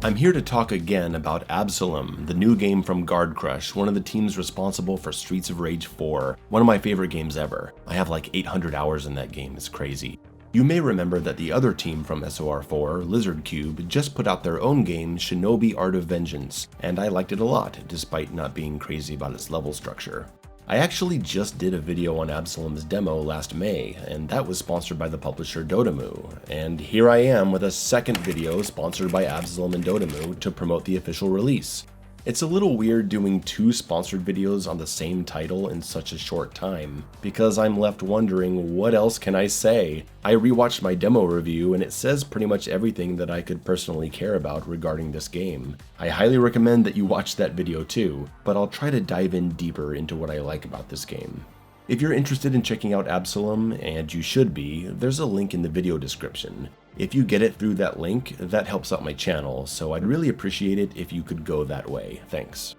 I'm here to talk again about Abselum, the new game from Guard Crush, one of the teams responsible for Streets of Rage 4, one of my favorite games ever. I have like 800 hours in that game, it's crazy. You may remember that the other team from SOR4, Lizard Cube, just put out their own game, Shinobi Art of Vengeance, and I liked it a lot, despite not being crazy about its level structure. I actually just did a video on Abselum's demo last May, and that was sponsored by the publisher Dotemu, and here I am with a second video sponsored by Abselum and Dotemu to promote the official release. It's a little weird doing two sponsored videos on the same title in such a short time, because I'm left wondering what else can I say? I rewatched my demo review and it says pretty much everything that I could personally care about regarding this game. I highly recommend that you watch that video too, but I'll try to dive in deeper into what I like about this game. If you're interested in checking out Abselum, and you should be, there's a link in the video description. If you get it through that link, that helps out my channel, so I'd really appreciate it if you could go that way. Thanks.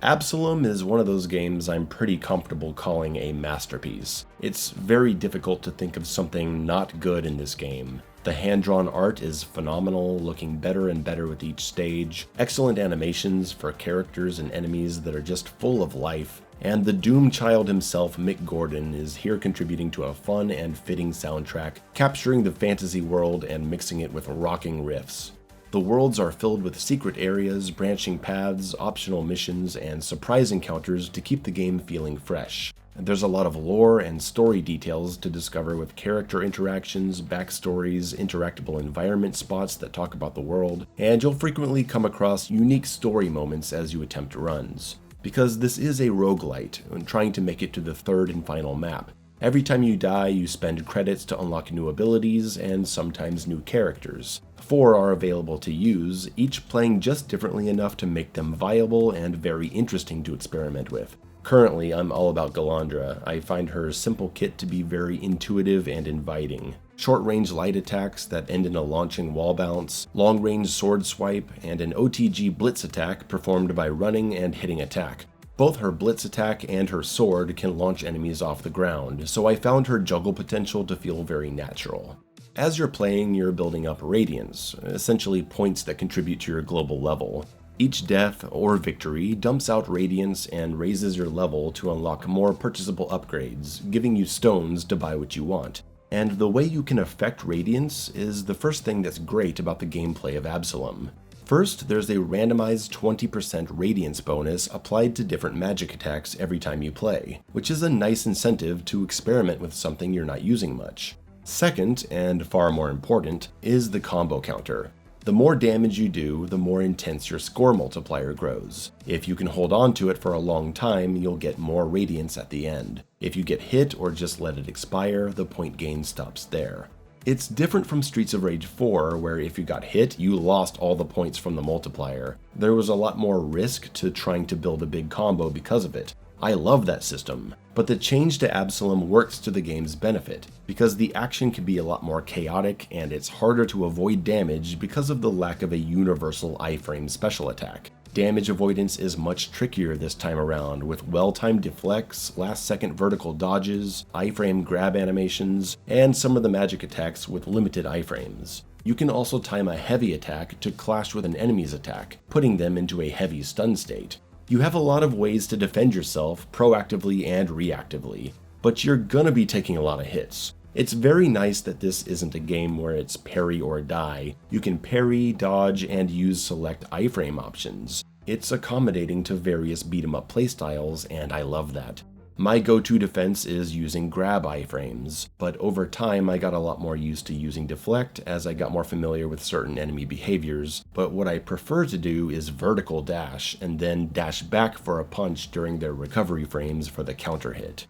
Abselum is one of those games I'm pretty comfortable calling a masterpiece. It's very difficult to think of something not good in this game. The hand-drawn art is phenomenal, looking better and better with each stage, excellent animations for characters and enemies that are just full of life, and the Doom child himself, Mick Gordon, is here contributing to a fun and fitting soundtrack, capturing the fantasy world and mixing it with rocking riffs. The worlds are filled with secret areas, branching paths, optional missions, and surprise encounters to keep the game feeling fresh. There's a lot of lore and story details to discover with character interactions, backstories, interactable environment spots that talk about the world, and you'll frequently come across unique story moments as you attempt runs. Because this is a roguelite, and trying to make it to the third and final map. Every time you die, you spend credits to unlock new abilities and sometimes new characters. 4 are available to use, each playing just differently enough to make them viable and very interesting to experiment with. Currently, I'm all about Galandra. I find her simple kit to be very intuitive and inviting. Short-range light attacks that end in a launching wall bounce, long-range sword swipe, and an OTG blitz attack performed by running and hitting attack. Both her blitz attack and her sword can launch enemies off the ground, so I found her juggle potential to feel very natural. As you're playing, you're building up radiance, essentially points that contribute to your global level. Each death or victory dumps out radiance and raises your level to unlock more purchasable upgrades, giving you stones to buy what you want. And the way you can affect radiance is the first thing that's great about the gameplay of Abselum. First, there's a randomized 20% radiance bonus applied to different magic attacks every time you play, which is a nice incentive to experiment with something you're not using much. Second, and far more important, is the combo counter. The more damage you do, the more intense your score multiplier grows. If you can hold on to it for a long time, you'll get more radiance at the end. If you get hit or just let it expire, the point gain stops there. It's different from Streets of Rage 4, where if you got hit, you lost all the points from the multiplier. There was a lot more risk to trying to build a big combo because of it. I love that system, but the change to Abselum works to the game's benefit, because the action can be a lot more chaotic and it's harder to avoid damage because of the lack of a universal iframe special attack. Damage avoidance is much trickier this time around, with well-timed deflects, last-second vertical dodges, iframe grab animations, and some of the magic attacks with limited iframes. You can also time a heavy attack to clash with an enemy's attack, putting them into a heavy stun state. You have a lot of ways to defend yourself proactively and reactively, but you're gonna be taking a lot of hits. It's very nice that this isn't a game where it's parry or die. You can parry, dodge, and use select iframe options. It's accommodating to various beat-em-up playstyles, and I love that. My go-to defense is using grab iframes, but over time I got a lot more used to using deflect as I got more familiar with certain enemy behaviors, but what I prefer to do is vertical dash, and then dash back for a punch during their recovery frames for the counter hit.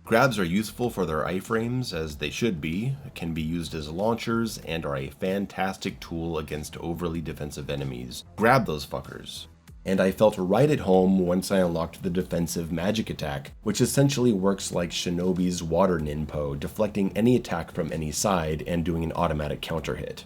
Grabs are useful for their iframes, as they should be, can be used as launchers, and are a fantastic tool against overly defensive enemies. Grab those fuckers. And I felt right at home once I unlocked the defensive magic attack, which essentially works like Shinobi's water ninpo, deflecting any attack from any side and doing an automatic counter hit.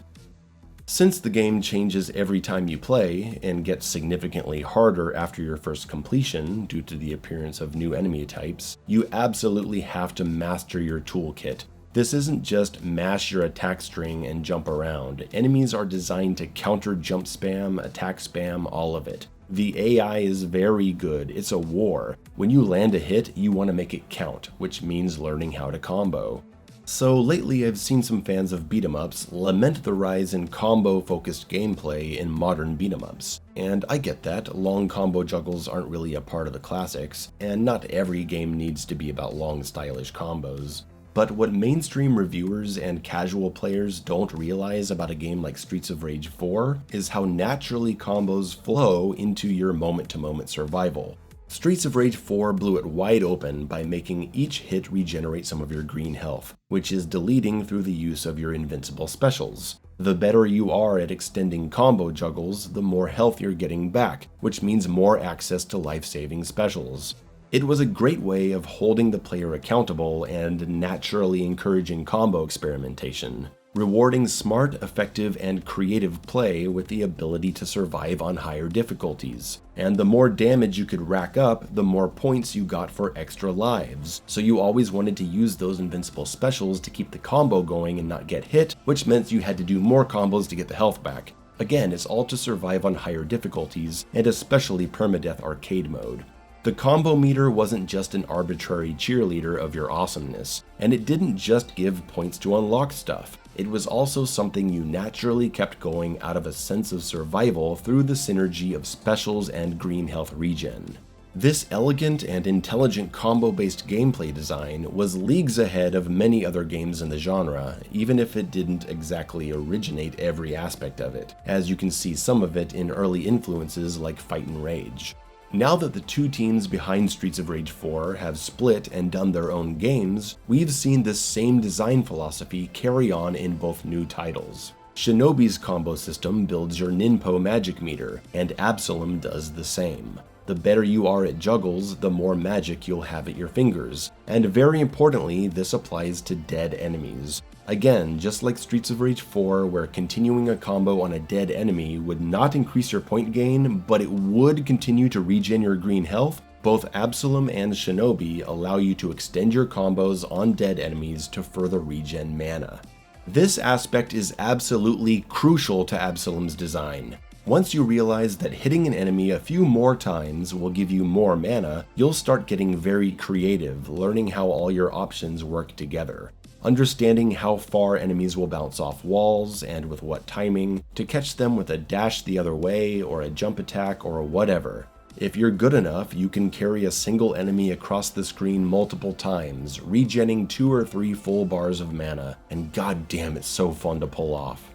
Since the game changes every time you play, and gets significantly harder after your first completion due to the appearance of new enemy types, you absolutely have to master your toolkit. This isn't just mash your attack string and jump around. Enemies are designed to counter jump spam, attack spam, all of it. The AI is very good. It's a war. When you land a hit, you want to make it count, which means learning how to combo. So lately I've seen some fans of beat-em-ups lament the rise in combo-focused gameplay in modern beat-em-ups. And I get that, long combo juggles aren't really a part of the classics, and not every game needs to be about long stylish combos. But what mainstream reviewers and casual players don't realize about a game like Streets of Rage 4 is how naturally combos flow into your moment-to-moment survival. Streets of Rage 4 blew it wide open by making each hit regenerate some of your green health, which is deleting through the use of your invincible specials. The better you are at extending combo juggles, the more health you're getting back, which means more access to life-saving specials. It was a great way of holding the player accountable and naturally encouraging combo experimentation, rewarding smart, effective, and creative play with the ability to survive on higher difficulties. And the more damage you could rack up, the more points you got for extra lives, so you always wanted to use those invincible specials to keep the combo going and not get hit, which meant you had to do more combos to get the health back. Again, it's all to survive on higher difficulties, and especially permadeath arcade mode. The combo meter wasn't just an arbitrary cheerleader of your awesomeness, and it didn't just give points to unlock stuff. It was also something you naturally kept going out of a sense of survival through the synergy of specials and green health regen. This elegant and intelligent combo-based gameplay design was leagues ahead of many other games in the genre, even if it didn't exactly originate every aspect of it, as you can see some of it in early influences like Fight and Rage. Now that the two teams behind Streets of Rage 4 have split and done their own games, we've seen this same design philosophy carry on in both new titles. Shinobi's combo system builds your Ninpo magic meter, and Abselum does the same. The better you are at juggles, the more magic you'll have at your fingers, and very importantly, this applies to dead enemies. Again, just like Streets of Rage 4, where continuing a combo on a dead enemy would not increase your point gain, but it would continue to regen your green health, both Abselum and Shinobi allow you to extend your combos on dead enemies to further regen mana. This aspect is absolutely crucial to Abselum's design. Once you realize that hitting an enemy a few more times will give you more mana, you'll start getting very creative, learning how all your options work together. Understanding how far enemies will bounce off walls and with what timing, to catch them with a dash the other way or a jump attack or whatever. If you're good enough, you can carry a single enemy across the screen multiple times, regenning 2 or 3 full bars of mana, and goddamn, it's so fun to pull off.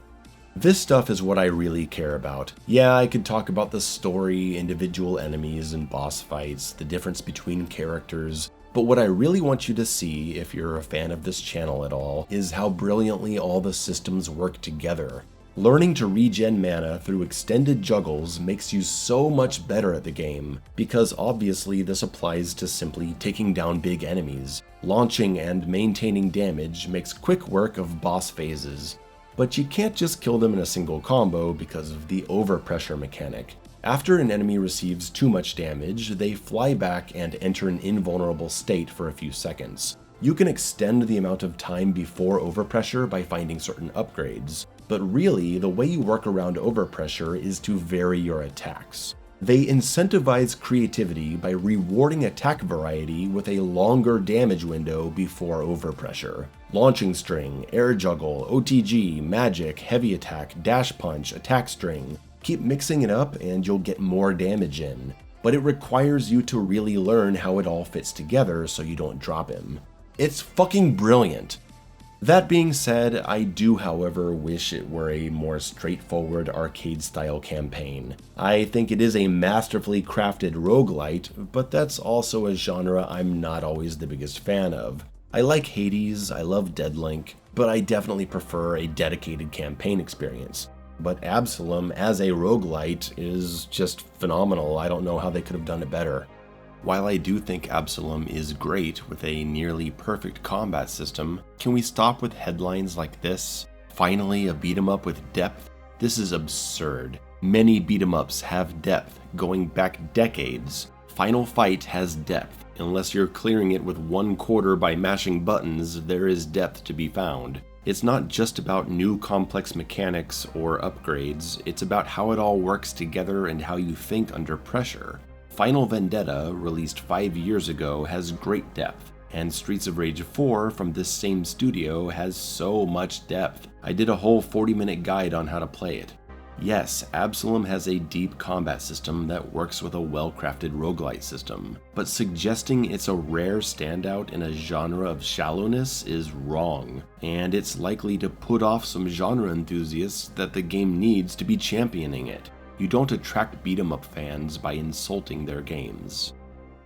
This stuff is what I really care about. Yeah, I could talk about the story, individual enemies and boss fights, the difference between characters, but what I really want you to see, if you're a fan of this channel at all, is how brilliantly all the systems work together. Learning to regen mana through extended juggles makes you so much better at the game, because obviously this applies to simply taking down big enemies. Launching and maintaining damage makes quick work of boss phases. But you can't just kill them in a single combo because of the overpressure mechanic. After an enemy receives too much damage, they fly back and enter an invulnerable state for a few seconds. You can extend the amount of time before overpressure by finding certain upgrades, but really the way you work around overpressure is to vary your attacks. They incentivize creativity by rewarding attack variety with a longer damage window before overpressure. Launching string, air juggle, OTG, magic, heavy attack, dash punch, attack string. Keep mixing it up and you'll get more damage in, but it requires you to really learn how it all fits together so you don't drop him. It's fucking brilliant! That being said, I do however wish it were a more straightforward arcade-style campaign. I think it is a masterfully crafted roguelite, but that's also a genre I'm not always the biggest fan of. I like Hades, I love Deadlink, but I definitely prefer a dedicated campaign experience. But Abselum as a roguelite is just phenomenal. I don't know how they could have done it better. While I do think Abselum is great with a nearly perfect combat system, can we stop with headlines like this? Finally a beat 'em up with depth? This is absurd. Many beat 'em ups have depth going back decades. Final Fight has depth. Unless you're clearing it with 1/4 by mashing buttons, there is depth to be found. It's not just about new complex mechanics or upgrades, it's about how it all works together and how you think under pressure. Final Vendetta, released 5 years ago, has great depth, and Streets of Rage 4 from this same studio has so much depth. I did a whole 40-minute guide on how to play it. Yes, Abselum has a deep combat system that works with a well-crafted roguelite system, but suggesting it's a rare standout in a genre of shallowness is wrong, and it's likely to put off some genre enthusiasts that the game needs to be championing it. You don't attract beat-em-up fans by insulting their games.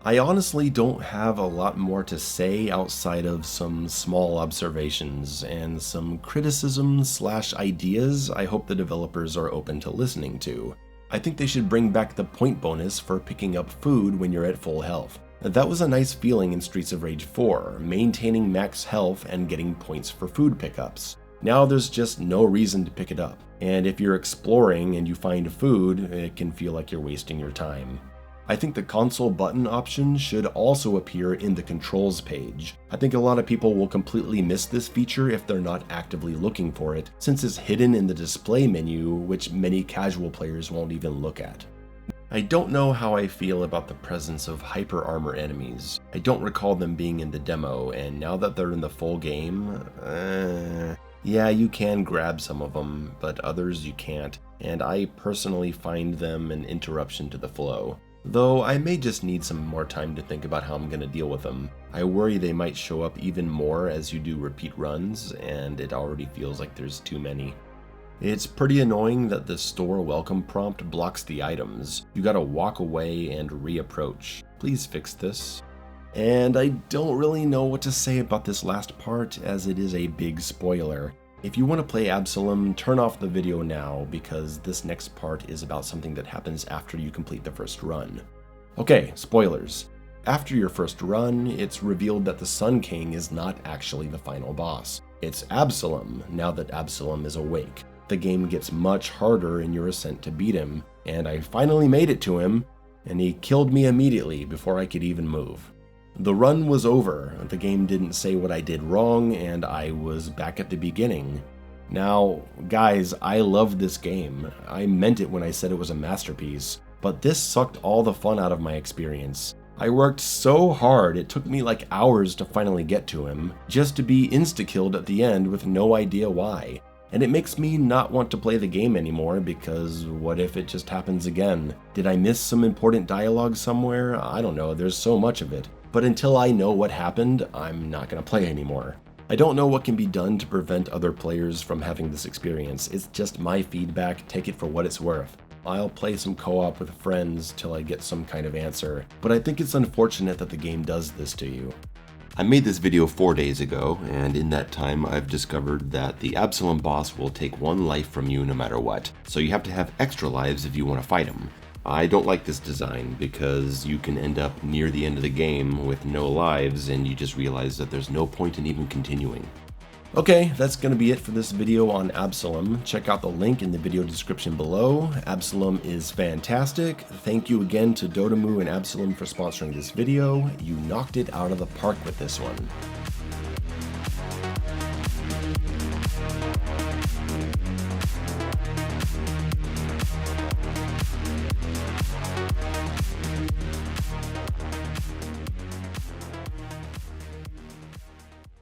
I honestly don't have a lot more to say outside of some small observations and some criticisms/ideas I hope the developers are open to listening to. I think they should bring back the point bonus for picking up food when you're at full health. That was a nice feeling in Streets of Rage 4, maintaining max health and getting points for food pickups. Now there's just no reason to pick it up, and if you're exploring and you find food, it can feel like you're wasting your time. I think the console button option should also appear in the controls page. I think a lot of people will completely miss this feature if they're not actively looking for it, since it's hidden in the display menu, which many casual players won't even look at. I don't know how I feel about the presence of hyper armor enemies. I don't recall them being in the demo, and now that they're in the full game, yeah, you can grab some of them, but others you can't, and I personally find them an interruption to the flow. Though I may just need some more time to think about how I'm going to deal with them. I worry they might show up even more as you do repeat runs, and it already feels like there's too many. It's pretty annoying that the store welcome prompt blocks the items. You gotta walk away and reapproach. Please fix this. And I don't really know what to say about this last part, as it is a big spoiler. If you want to play Abselum, turn off the video now, because this next part is about something that happens after you complete the first run. Okay, spoilers. After your first run, it's revealed that the Sun King is not actually the final boss. It's Abselum, now that Abselum is awake. The game gets much harder in your ascent to beat him, and I finally made it to him, and he killed me immediately before I could even move. The run was over, the game didn't say what I did wrong, and I was back at the beginning. Now, guys, I love this game. I meant it when I said it was a masterpiece, but this sucked all the fun out of my experience. I worked so hard it took me like hours to finally get to him, just to be insta-killed at the end with no idea why. And it makes me not want to play the game anymore, because what if it just happens again? Did I miss some important dialogue somewhere? I don't know, there's so much of it. But until I know what happened, I'm not gonna play anymore. I don't know what can be done to prevent other players from having this experience. It's just my feedback, take it for what it's worth. I'll play some co-op with friends till I get some kind of answer, but I think it's unfortunate that the game does this to you. I made this video 4 days ago, and in that time I've discovered that the Abselum boss will take 1 life from you no matter what, so you have to have extra lives if you want to fight him. I don't like this design because you can end up near the end of the game with no lives and you just realize that there's no point in even continuing. Okay, that's going to be it for this video on Abselum. Check out the link in the video description below. Abselum is fantastic. Thank you again to Dotemu and Abselum for sponsoring this video. You knocked it out of the park with this one.